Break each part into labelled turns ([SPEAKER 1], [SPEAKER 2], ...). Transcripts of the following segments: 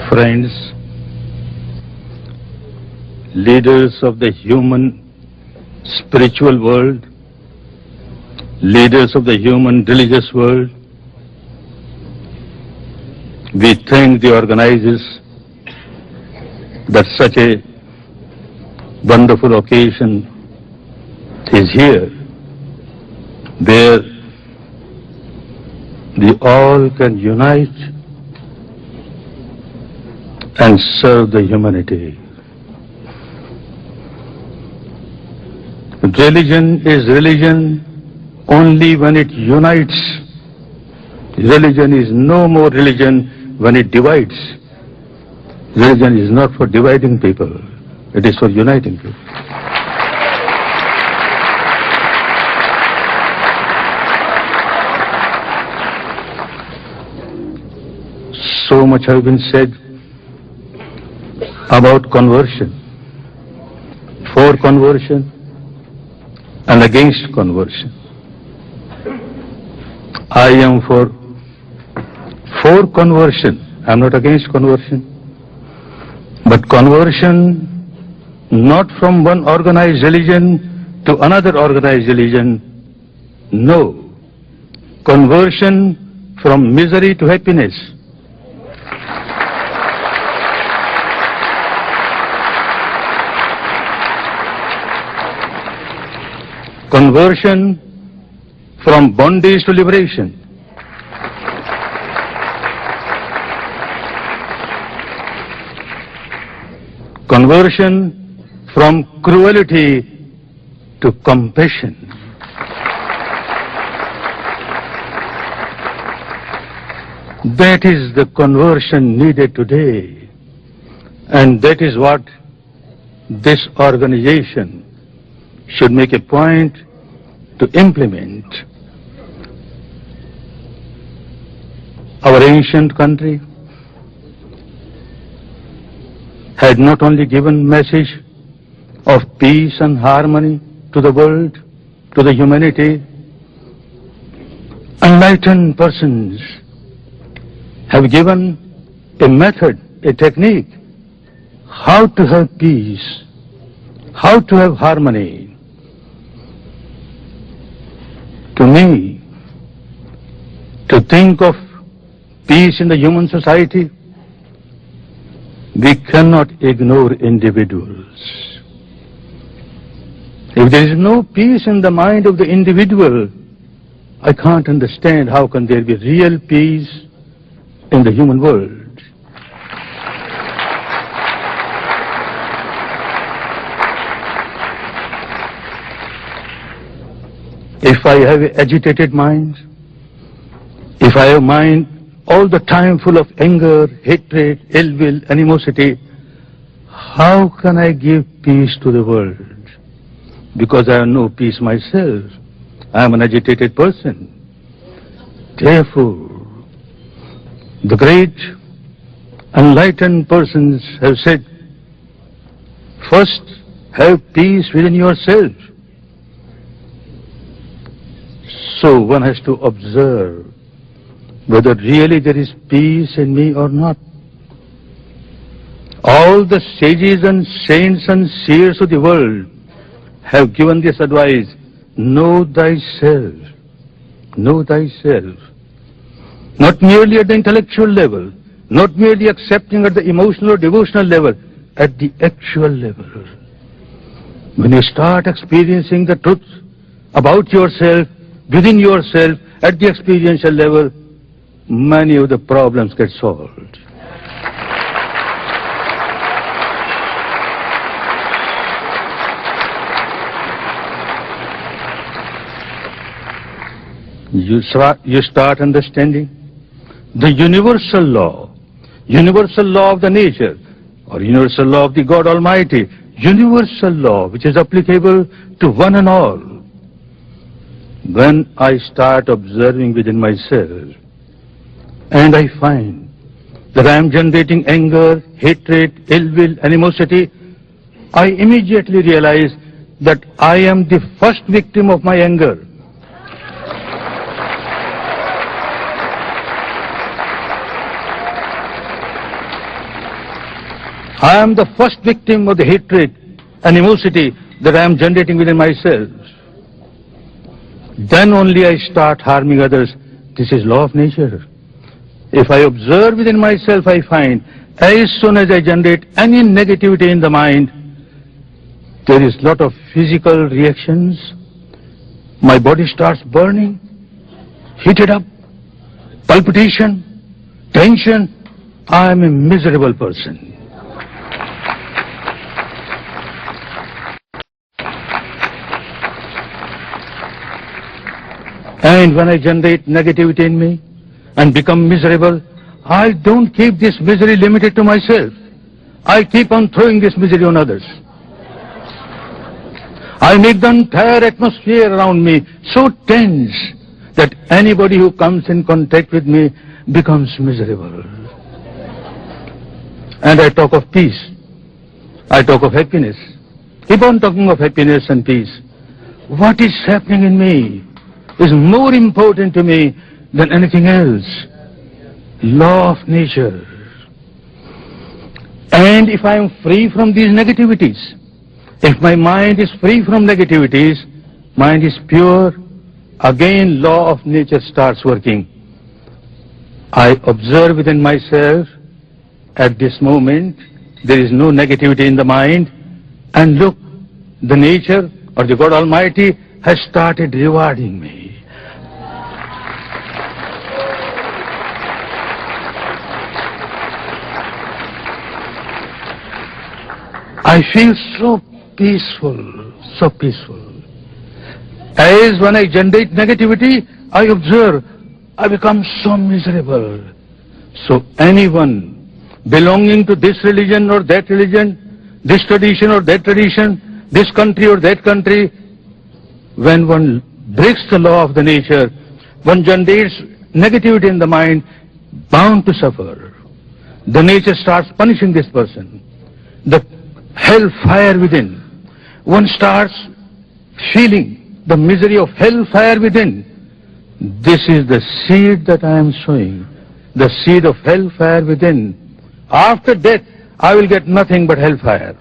[SPEAKER 1] Friends, leaders of the human spiritual world, leaders of the human religious world, we thank the organizers that such a wonderful occasion is here, where we all can unite and serve the humanity. Religion is religion only when it unites. Religion is no more religion when it divides. Religion is not for dividing people, it is for uniting people. So much has been said about conversion, for conversion and against conversion. I am for conversion. I am not against conversion. But conversion not from one organized religion to another organized religion. No. Conversion from misery to happiness. Conversion from bondage to liberation. Conversion from cruelty to compassion. That is the conversion needed today, and that is what this organization should make a point to implement. Our ancient country had not only given message of peace and harmony to the world, to the humanity, enlightened persons have given a method, a technique, how to have peace, how to have harmony. To me, to think of peace in the human society, we cannot ignore individuals. If there is no peace in the mind of the individual, I can't understand how can there be real peace in the human world. If I have an agitated mind, if I have a mind all the time full of anger, hatred, ill will, animosity, how can I give peace to the world? Because I have no peace myself. I am an agitated person. Therefore, the great enlightened persons have said, first have peace within yourself. So one has to observe whether really there is peace in me or not. All the sages and saints and seers of the world have given this advice, know thyself, know thyself. Not merely at the intellectual level, not merely accepting at the emotional or devotional level, at the actual level. When you start experiencing the truth about yourself, within yourself, at the experiential level, many of the problems get solved. You start understanding the universal law of the nature, or universal law of the God Almighty, universal law which is applicable to one and all. When I start observing within myself, and I find that I am generating anger, hatred, ill will, animosity, I immediately realize that I am the first victim of my anger. I am the first victim of the hatred, animosity that I am generating within myself. Then only I start harming others. This is law of nature. If I observe within myself, I find as soon as I generate any negativity in the mind, there is lot of physical reactions. My body starts burning, heated up, palpitation, tension. I am a miserable person. And when I generate negativity in me and become miserable, I don't keep this misery limited to myself. I keep on throwing this misery on others. I make the entire atmosphere around me so tense that anybody who comes in contact with me becomes miserable. And I talk of peace. I talk of happiness. Keep on talking of happiness and peace. What is happening in me is more important to me than anything else. Law of nature. And if I am free from these negativities, if my mind is free from negativities, mind is pure, again law of nature starts working. I observe within myself, at this moment, there is no negativity in the mind, and look, the nature or the God Almighty has started rewarding me. I feel so peaceful, so peaceful. As when I generate negativity, I observe, I become so miserable. So anyone belonging to this religion or that religion, this tradition or that tradition, this country or that country, when one breaks the law of the nature, one generates negativity in the mind, bound to suffer. The nature starts punishing this person. The hellfire within. One starts feeling the misery of hellfire within. This is the seed that I am sowing, the seed of hellfire within. After death, I will get nothing but hellfire.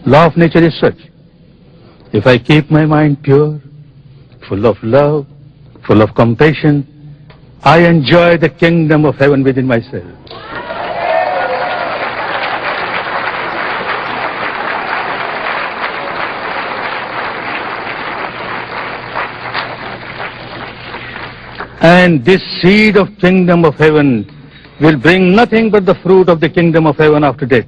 [SPEAKER 1] Law of nature is such. If I keep my mind pure, full of love, full of compassion, I enjoy the kingdom of heaven within myself. And this seed of kingdom of heaven will bring nothing but the fruit of the kingdom of heaven after death.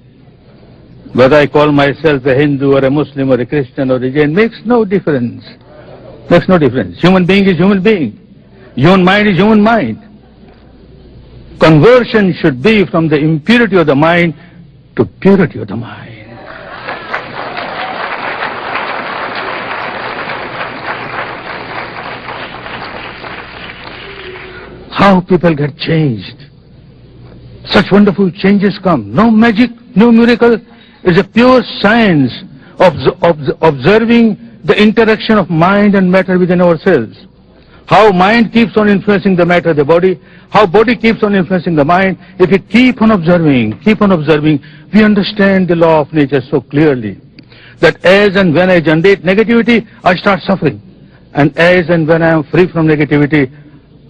[SPEAKER 1] Whether I call myself a Hindu or a Muslim or a Christian or a Jain makes no difference. Makes no difference. Human being is human being. Human mind is human mind. Conversion should be from the impurity of the mind to purity of the mind. How people get changed. Such wonderful changes come. No magic, no miracle. It's a pure science of observing the interaction of mind and matter within ourselves. How mind keeps on influencing the matter of the body, how body keeps on influencing the mind. If we keep on observing, we understand the law of nature so clearly that as and when I generate negativity, I start suffering. And as and when I am free from negativity,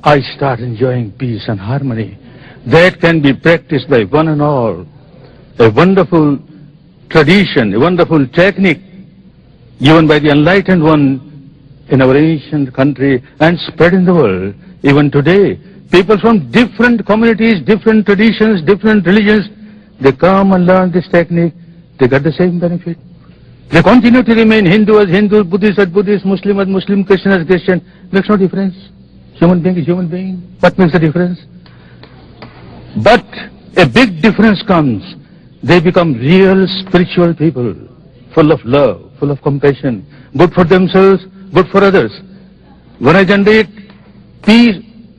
[SPEAKER 1] I start enjoying peace and harmony. That can be practiced by one and all. A wonderful tradition, a wonderful technique given by the enlightened one in our ancient country and spread in the world. Even today, people from different communities, different traditions, different religions, they come and learn this technique, they get the same benefit. They continue to remain Hindu as Hindu, Buddhist as Buddhist, Muslim as Muslim, Christian as Christian. Makes no difference. Human being is human being. What makes the difference? But a big difference comes. They become real spiritual people, full of love, full of compassion, good for themselves, good for others. When I generate peace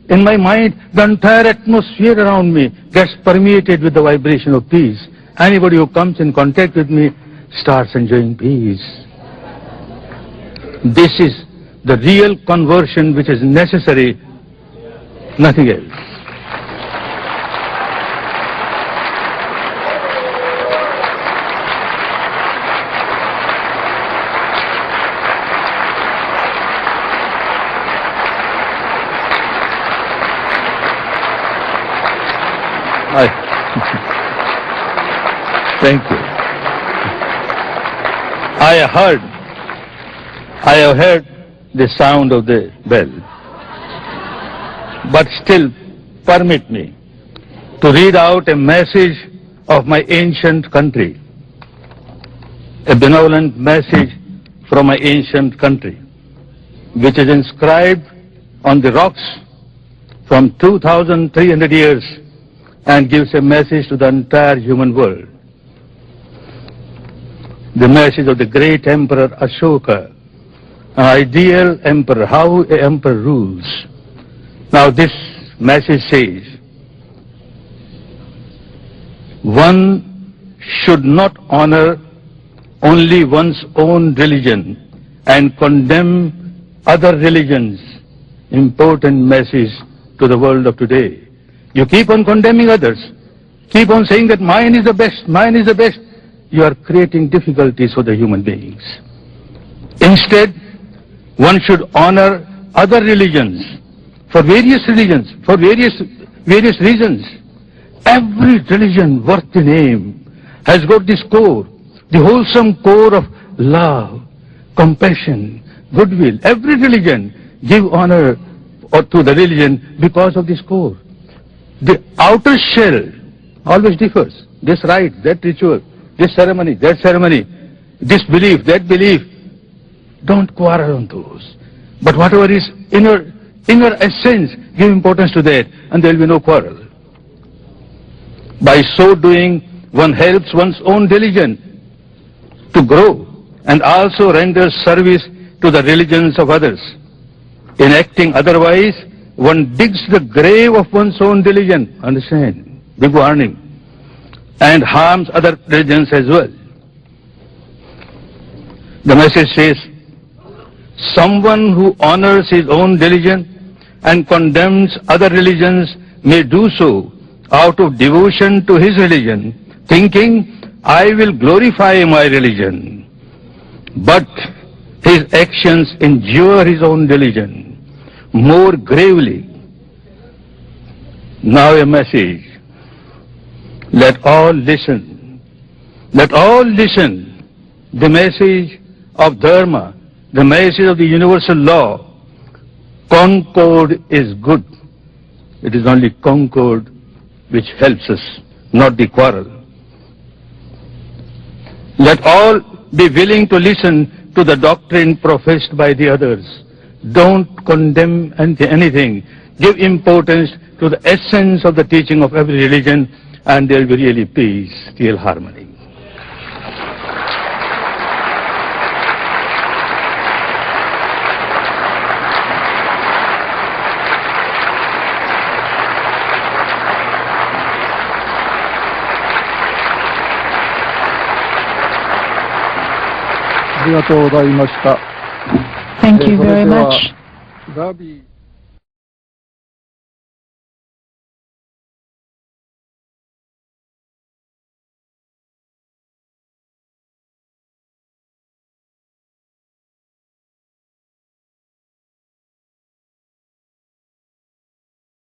[SPEAKER 1] in my mind, the entire atmosphere around me gets permeated with the vibration of peace. Anybody who comes in contact with me starts enjoying peace. This is the real conversion which is necessary, nothing else. Thank you. I have heard the sound of the bell. But still, permit me to read out a message of my ancient country, a benevolent message from my ancient country, which is inscribed on the rocks from 2,300 years and gives a message to the entire human world. The message of the great Emperor Ashoka, an ideal emperor, how an emperor rules. Now this message says, one should not honor only one's own religion and condemn other religions. Important message to the world of today. You keep on condemning others, keep on saying that mine is the best, mine is the best. You are creating difficulties for the human beings. Instead, one should honor other religions for various reasons. Every religion worth the name has got this core, the wholesome core of love, compassion, goodwill. Every religion give honor to the religion because of this core. The outer shell always differs. This rite, that ritual, this ceremony, that ceremony, this belief, that belief. Don't quarrel on those. But whatever is inner essence, give importance to that, and there will be no quarrel. By so doing, one helps one's own religion to grow and also renders service to the religions of others. In acting otherwise, one digs the grave of one's own religion, understand, big warning, and harms other religions as well. The message says, someone who honors his own religion and condemns other religions may do so out of devotion to his religion, thinking, I will glorify my religion. But his actions injure his own religion more gravely. Now a message. Let all listen. Let all listen. The message of Dharma, the message of the universal law. Concord is good. It is only concord which helps us, not the quarrel. Let all be willing to listen to the doctrine professed by the others. Don't condemn anything. Give importance to the essence of the teaching of every religion, and there will be really peace, real harmony.
[SPEAKER 2] Thank you very much.
[SPEAKER 3] ガビー